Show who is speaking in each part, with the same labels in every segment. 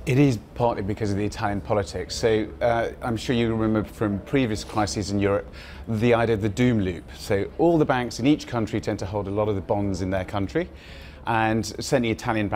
Speaker 1: It is partly because of the Italian politics. So I'm sure you remember from previous crises in Europe the idea of the doom loop. So all the banks in each country tend to hold a lot of the bonds in their country, and certainly Italian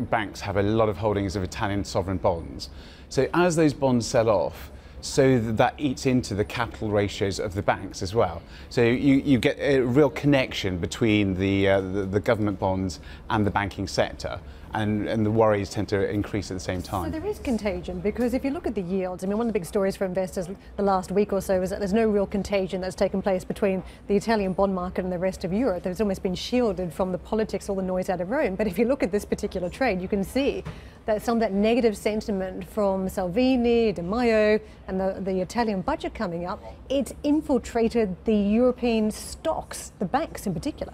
Speaker 1: banks have a lot of holdings of Italian sovereign bonds. So as those bonds sell off, so that eats into the capital ratios of the banks as well. So you get a real connection between the government bonds and the banking sector, and the worries tend to increase at the same time.
Speaker 2: So there is contagion, because if you look at the yields, I mean, one of the big stories for investors the last week or so is that there's no real contagion that's taken place between the Italian bond market and the rest of Europe. It's almost been shielded from the politics, all the noise out of Rome. But if you look at this particular trade, you can see that some of that negative sentiment from Salvini, Di Maio, and the Italian budget coming up, it's infiltrated the European stocks, the banks in particular.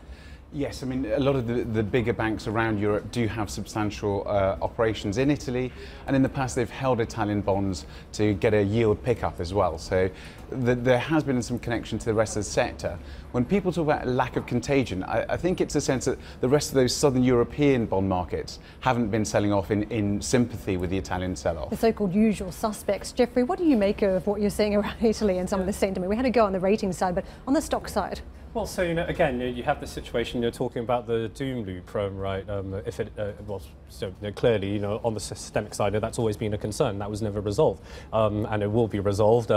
Speaker 1: Yes, I mean, a lot of the bigger banks around Europe do have substantial operations in Italy, and in the past they've held Italian bonds to get a yield pickup as well. So there has been some connection to the rest of the sector. When people talk about lack of contagion, I think it's a sense that the rest of those southern European bond markets haven't been selling off in sympathy with the Italian sell-off.
Speaker 2: The so-called usual suspects. Jeffrey, what do you make of what you're seeing around Italy and some of the sentiment? We had to go on the rating side, but on the stock side?
Speaker 3: Well, so, again, you have the situation, you're talking about the doom loop, right? If it was, so clearly, on the systemic side, that's always been a concern. That was never resolved. And it will be resolved,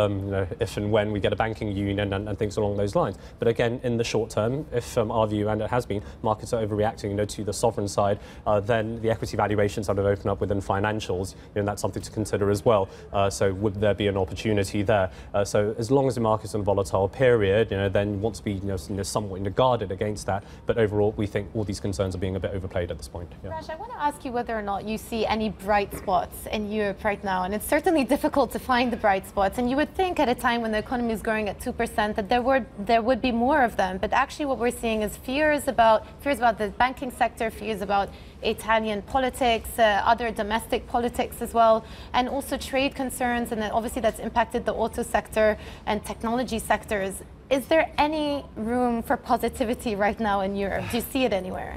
Speaker 3: if and when we get a banking union and things along those lines. But again, in the short term, if our view, and it has been, markets are overreacting, to the sovereign side, then the equity valuations sort of open up within financials, and that's something to consider as well. So would there be an opportunity there? So as long as the market's in a volatile period, then you want to be, somewhat guarded against that, but overall we think all these concerns are being a bit overplayed at this point. Yeah.
Speaker 4: Raj, I want to ask you whether or not you see any bright spots in Europe right now, and it's certainly difficult to find the bright spots, and you would think at a time when the economy is growing at 2% that there would be more of them, but actually what we're seeing is fears about the banking sector, fears about Italian politics, other domestic politics as well, and also trade concerns, and then obviously that's impacted the auto sector and technology sectors. Is there any room for positivity right now in Europe? Do you see it anywhere?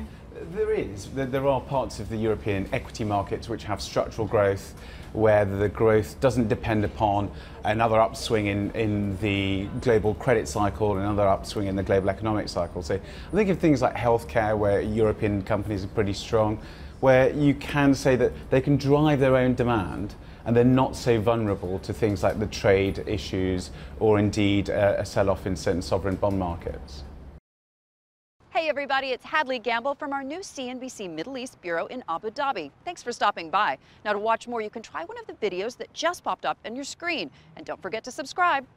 Speaker 1: There is. There are parts of the European equity markets which have structural growth, where the growth doesn't depend upon another upswing in the global credit cycle and another upswing in the global economic cycle. So I think of things like healthcare, where European companies are pretty strong, where you can say that they can drive their own demand and they're not so vulnerable to things like the trade issues or indeed a sell-off in certain sovereign bond markets.
Speaker 5: Hey everybody, it's Hadley Gamble from our new CNBC Middle East Bureau in Abu Dhabi. Thanks for stopping by. Now to watch more, you can try one of the videos that just popped up on your screen. And don't forget to subscribe.